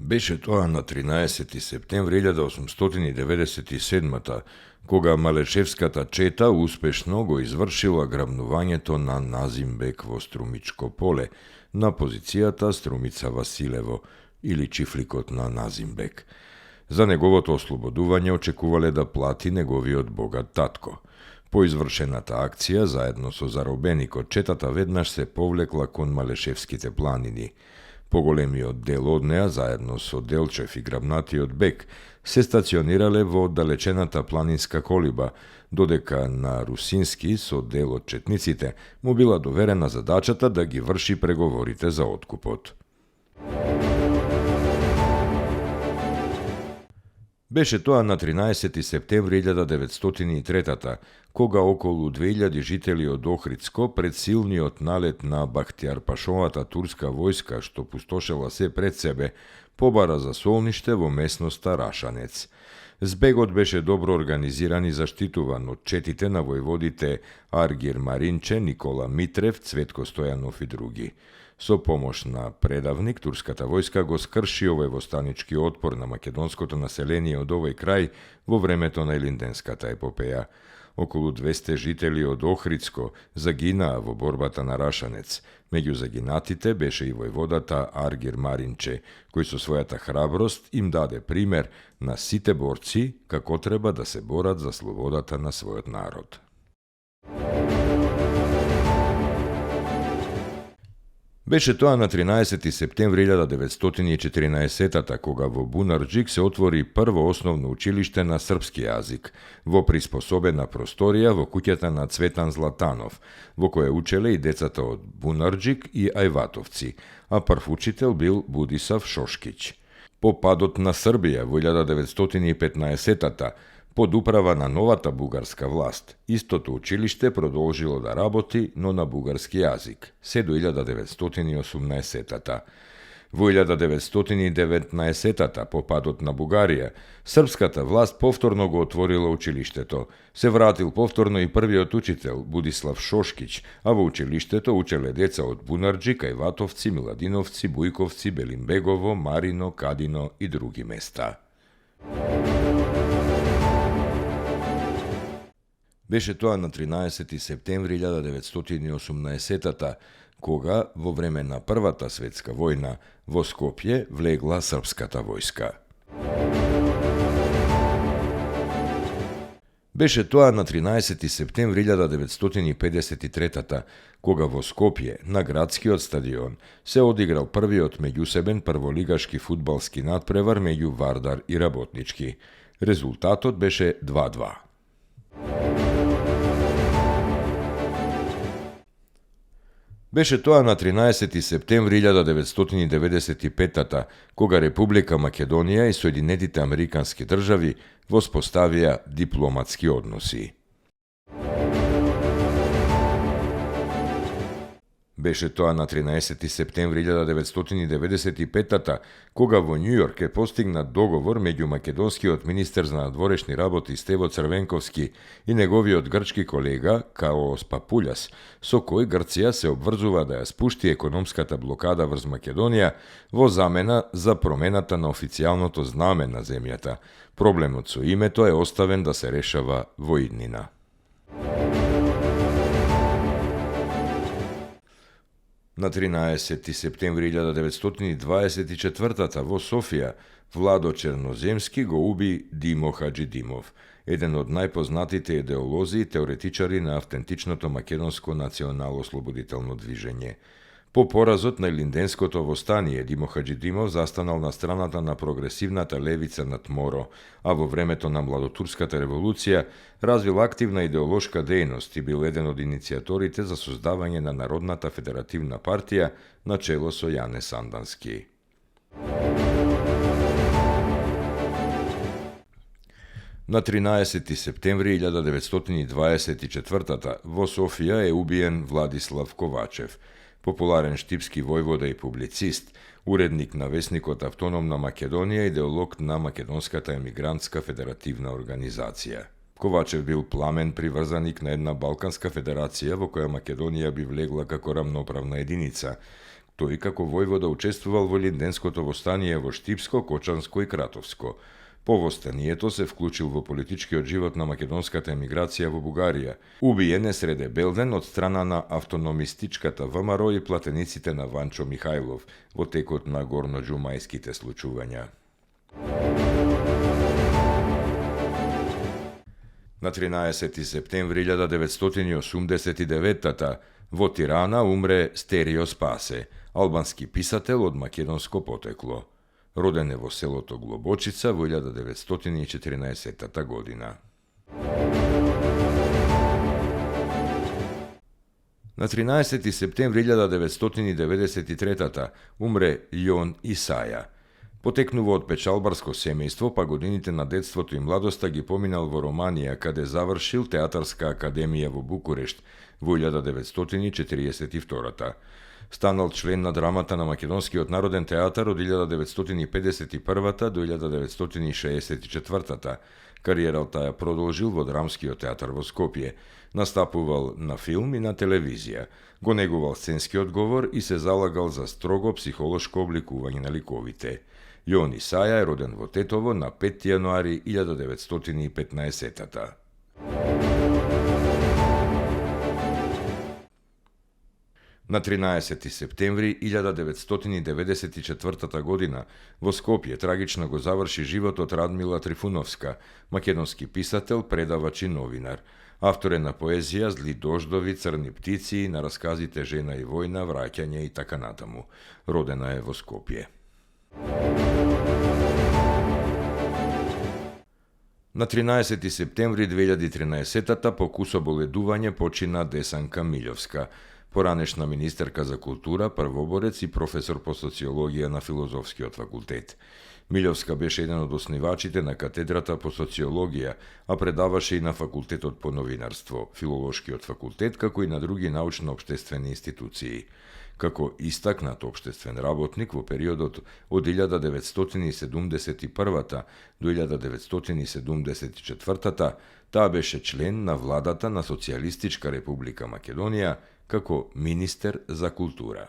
Беше тоа на 13 септември 1897 кога Малешевската чета успешно го извршила грабнувањето на Назимбек во Струмичко поле, на позицијата Струмица Василево или чифликот на Назимбек. За неговото ослободување очекувале да плати неговиот богат татко. По извршената акција, заедно со заробеникот, четата веднаш се повлекла кон Малешевските планини. Поголемиот дел од неа, заедно со Делчев и грабнатиот бек, се стационирале во оддалечената планинска колиба, додека на Русински со дел од четниците му била доверена задачата да ги врши преговорите за откупот. Беше тоа на 13 септември 1903 кога околу 2000 жители од Охридско пред силниот налет на Бахтијарпашовата турска војска што пустошела се пред себе, побара за солниште во местноста Рашанец. Збегот беше добро организиран и заштитуван од четите на војводите Аргир Маринче, Никола Митрев, Цветко Стојанов и други. Со помош на предавник, турската војска го скрши овој востанички отпор на македонското население од овој крај во времето на Илинденската епопеја. Околу 200 жители од Охридско загинаа во борбата на Рашанец. Меѓу загинатите беше и војводата Аргир Маринче, кој со својата храброст им даде пример на сите борци како треба да се борат за слободата на својот народ. Беше тоа на 13 септември 1914 кога во Бунарџик се отвори прво основно училиште на српски јазик, во приспособена просторија во куќата на Цветан Златанов, во која учеле и децата од Бунарџик и Ајватовци, а прв учител бил Будисав Шошкиќ. По падот на Србија во 1915 под управа на новата бугарска власт, истото училиште продолжило да работи, но на бугарски јазик, се до 1918 Во 1919 по падот на Бугарија, српската власт повторно го отворила училиштето. Се вратил повторно и првиот учител, Будислав Шошкиќ, а во училиштето учеле деца од Бунарџик, Ајватовци, Миладиновци, Бујковци, Белимбегово, Марино, Кадино и други места. Беше тоа на 13 септември 1918 кога, во време на Првата светска војна, во Скопје влегла српската војска. Беше тоа на 13 септември 1953 кога во Скопје, на градскиот стадион, се одиграл првиот меѓусебен прволигашки фудбалски надпревар меѓу Вардар и Работнички. Резултатот беше 2:2. Беше тоа на 13 септември 1995 кога Република Македонија и Соединетите Американски држави воспоставија дипломатски односи. Беше тоа на 13 септември 1995 кога во Њујорк е постигнат договор меѓу македонскиот министер за надворешни работи Стево Црвенковски и неговиот грчки колега Каос Папуљас, со кој Грција се обврзува да ја спушти економската блокада врз Македонија во замена за промената на официјалното знаме на земјата. Проблемот со името е оставен да се решава во иднина. На 13 септември 1924 во Софија Владо Черноземски го уби Димо Хаџидимов, еден од најпознатите идеолози и теоретичари на автентичното македонско национално-ослободително движење. По поразот на Илинденското востание, Димо Хаџидимов застанал на страната на прогресивната левица на ТМОРО, а во времето на Младотурската револуција развил активна идеолошка дејност и бил еден од иницијаторите за создавање на Народната федеративна партија на чело со Јане Сандански. На 13 септември 1924 во Софија е убиен Владислав Ковачев, популарен штипски војвода и публицист, уредник на весникот Автономна Македонија и идеолог на Македонската емигрантска федеративна организација. Ковачев бил пламен приврзаник на една Балканска федерација во која Македонија би влегла како рамноправна единица, Тој како војвода учествувал во Линденското востание во Штипско, Кочанско и Кратовско. По востанието се вклучил во политичкиот живот на македонската емиграција во Бугарија. Убиен е среде Белден од страна на автономистичката ВМРО и платениците на Ванчо Михајлов во текот на горноџумајските случувања. На 13 септември 1989 во Тирана умре Стерио Спасе, албански писател од македонско потекло. Роден е во селото Глобочица во 1914 година. На 13 септември 1993 умре Јон Исаја. Потекнува од печалбарско семејство, па годините на детството и младоста ги поминал во Романија, каде завршил Театарска академија во Букурешт во 1942. Станал член на драмата на Македонскиот народен театар од 1951 до 1964. Кариерата ја продолжил во Драмскиот театар во Скопје. Настапувал на филм и на телевизија. Го негувал сценскиот говор и се залагал за строго психолошко обликување на ликовите. Јон Исаја е роден во Тетово на 5 јануари 1915. На 13 септември 1994 година во Скопје трагично го заврши животот Радмила Трифуновска, македонски писател, предавач и новинар. Автор е на поезија Зли дождови, Црни птици и на расказите Жена и војна, Враќање и така натаму. Родена е во Скопје. На 13 септември 2013 по кусоболедување почина Десанка Милјовска, поранешна министерка за култура, првоборец и професор по социологија на Филозофскиот факултет. Милјовска беше еден од основачите на катедрата по социологија, а предаваше и на факултетот по новинарство, Филолошкиот факултет, како и на други научно-обштествени институции. Како истакнат обштествен работник во периодот од 1971 до 1974, таа беше член на владата на Социјалистичка република Македонија како министер за култура.